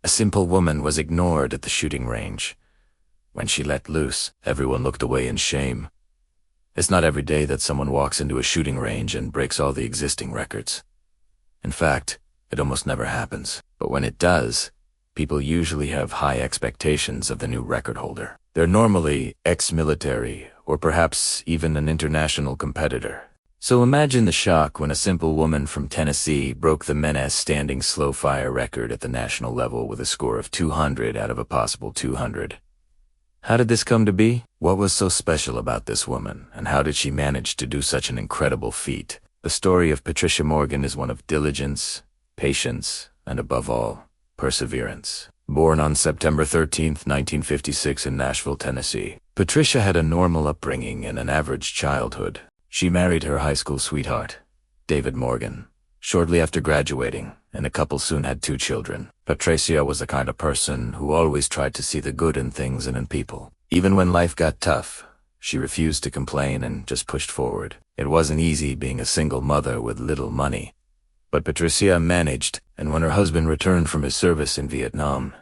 A simple woman was ignored at the shooting range. When she let loose, everyone looked away in shame. It's not every day that someone walks into a shooting range and breaks all the existing records. In fact, it almost never happens. But when it does, people usually have high expectations of the new record holder. They're normally ex-military, or perhaps even an international competitor. So imagine the shock when a simple woman from Tennessee broke the men's standing slow-fire record at the national level with a score of 200 out of a possible 200. How did this come to be? What was so special about this woman, and how did she manage to do such an incredible feat? The story of Patricia Morgan is one of diligence, patience, and above all, perseverance. Born on September 13, 1956 in Nashville, Tennessee, Patricia had a normal upbringing and an average childhood. She married her high school sweetheart, David Morgan, shortly after graduating, and the couple soon had 2 children. Patricia was the kind of person who always tried to see the good in things and in people. Even when life got tough, she refused to complain and just pushed forward. It wasn't easy being a single mother with little money, but Patricia managed, and when her husband returned from his service in Vietnam,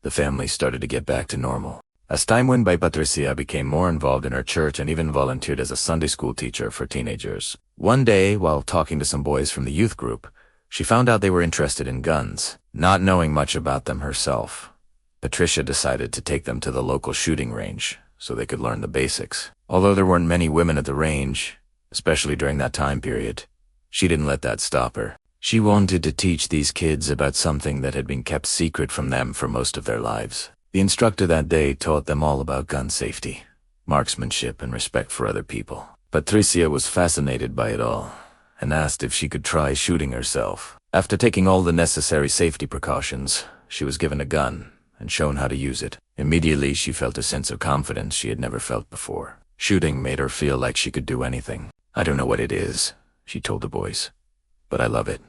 the family started to get back to normal. As time went by, Patricia became more involved in her church and even volunteered as a Sunday school teacher for teenagers. One day, while talking to some boys from the youth group, she found out they were interested in guns. Not knowing much about them herself, Patricia decided to take them to the local shooting range so they could learn the basics. Although there weren't many women at the range, especially during that time period, she didn't let that stop her. She wanted to teach these kids about something that had been kept secret from them for most of their lives. The instructor that day taught them all about gun safety, marksmanship, and respect for other people. Patricia was fascinated by it all and asked if she could try shooting herself. After taking all the necessary safety precautions, she was given a gun and shown how to use it. Immediately, she felt a sense of confidence she had never felt before. Shooting made her feel like she could do anything. "I don't know what it is," she told the boys, "but I love it."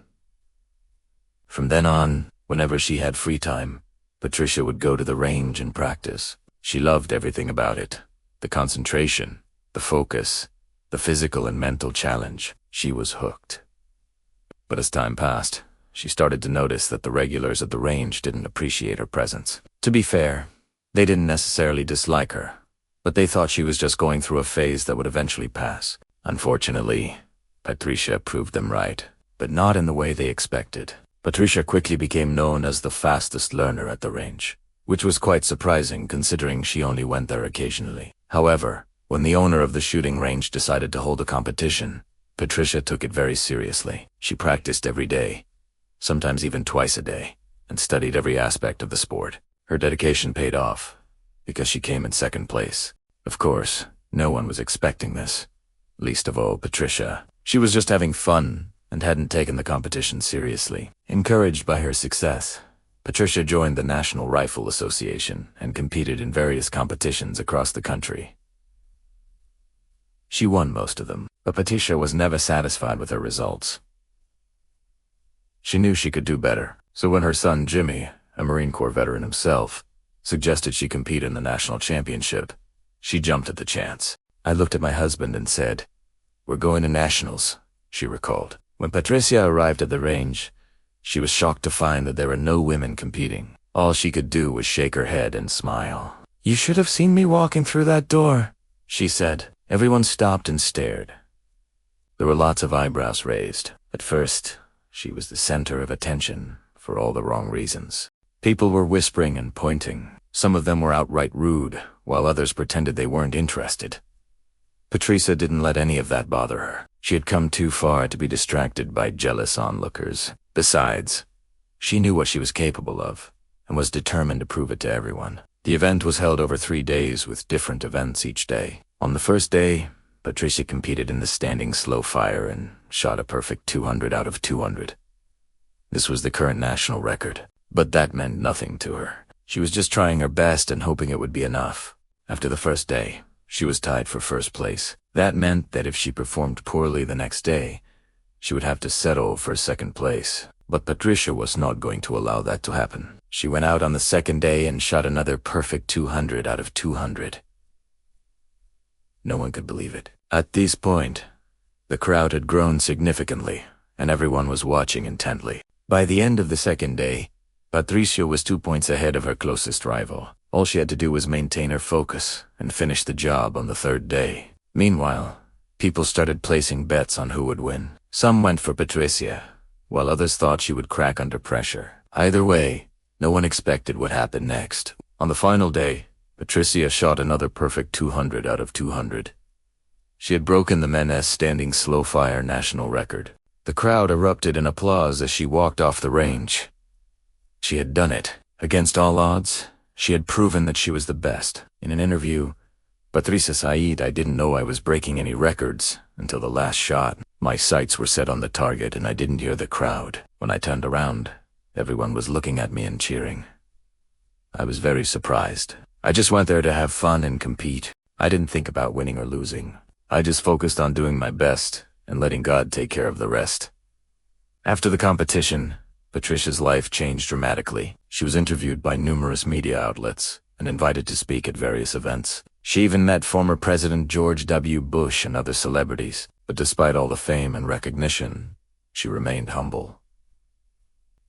From then on, whenever she had free time, Patricia would go to the range and practice. She loved everything about it. The concentration, the focus, the physical and mental challenge. She was hooked. But as time passed, she started to notice that the regulars at the range didn't appreciate her presence. To be fair, they didn't necessarily dislike her, but they thought she was just going through a phase that would eventually pass. Unfortunately, Patricia proved them right, but not in the way they expected. Patricia quickly became known as the fastest learner at the range, which was quite surprising considering she only went there occasionally. However, when the owner of the shooting range decided to hold a competition, Patricia took it very seriously. She practiced every day, sometimes even twice a day, and studied every aspect of the sport. Her dedication paid off, because she came in second place. Of course, no one was expecting this, least of all Patricia. She was just having fun and hadn't taken the competition seriously. Encouraged by her success, Patricia joined the National Rifle Association and competed in various competitions across the country. She won most of them, but Patricia was never satisfied with her results. She knew she could do better, so when her son Jimmy, a Marine Corps veteran himself, suggested she compete in the national championship, she jumped at the chance. "I looked at my husband and said, 'We're going to nationals,'" she recalled. When Patricia arrived at the range, she was shocked to find that there were no women competing. All she could do was shake her head and smile. "You should have seen me walking through that door," she said. Everyone stopped and stared. There were lots of eyebrows raised. At first, she was the center of attention for all the wrong reasons. People were whispering and pointing. Some of them were outright rude, while others pretended they weren't interested. Patricia didn't let any of that bother her. She had come too far to be distracted by jealous onlookers. Besides, she knew what she was capable of, and was determined to prove it to everyone. The event was held over 3 days with different events each day. On the first day, Patricia competed in the standing slow fire and shot a perfect 200 out of 200. This was the current national record, but that meant nothing to her. She was just trying her best and hoping it would be enough. After the first day, she was tied for first place. That meant that if she performed poorly the next day, she would have to settle for second place. But Patricia was not going to allow that to happen. She went out on the second day and shot another perfect 200 out of 200. No one could believe it. At this point, the crowd had grown significantly, and everyone was watching intently. By the end of the second day, Patricia was 2 points ahead of her closest rival. All she had to do was maintain her focus and finish the job on the third day. Meanwhile, people started placing bets on who would win. Some went for Patricia, while others thought she would crack under pressure. Either way, no one expected what happened next. On the final day, Patricia shot another perfect 200 out of 200. She had broken the men's standing slow-fire national record. The crowd erupted in applause as she walked off the range. She had done it. Against all odds, she had proven that she was the best. In an interview, Patricia said, "I didn't know I was breaking any records until the last shot. My sights were set on the target and I didn't hear the crowd. When I turned around, everyone was looking at me and cheering. I was very surprised. I just went there to have fun and compete. I didn't think about winning or losing. I just focused on doing my best and letting God take care of the rest." After the competition, Patricia's life changed dramatically. She was interviewed by numerous media outlets and invited to speak at various events. She even met former President George W. Bush and other celebrities. But despite all the fame and recognition, she remained humble.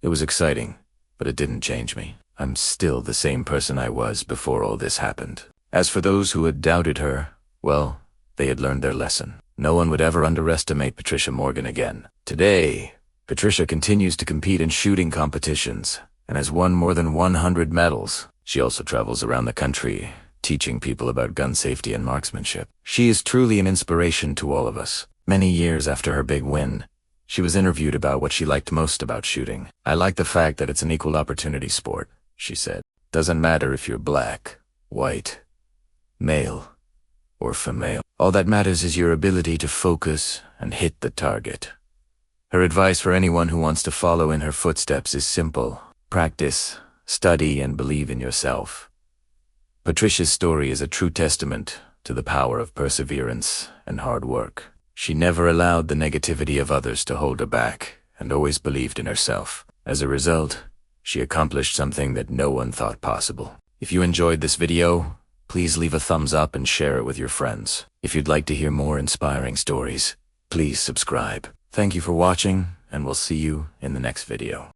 It was exciting, but it didn't change me. I'm still the same person I was before all this happened. As for those who had doubted her, well, they had learned their lesson. No one would ever underestimate Patricia Morgan again. Today, Patricia continues to compete in shooting competitions and has won more than 100 medals. She also travels around the country, teaching people about gun safety and marksmanship. She is truly an inspiration to all of us. Many years after her big win, she was interviewed about what she liked most about shooting. "I like the fact that it's an equal opportunity sport," she said. "Doesn't matter if you're black, white, male, or female. All that matters is your ability to focus and hit the target." Her advice for anyone who wants to follow in her footsteps is simple. Practice, study, and believe in yourself. Patricia's story is a true testament to the power of perseverance and hard work. She never allowed the negativity of others to hold her back and always believed in herself. As a result, she accomplished something that no one thought possible. If you enjoyed this video, please leave a thumbs up and share it with your friends. If you'd like to hear more inspiring stories, please subscribe. Thank you for watching, and we'll see you in the next video.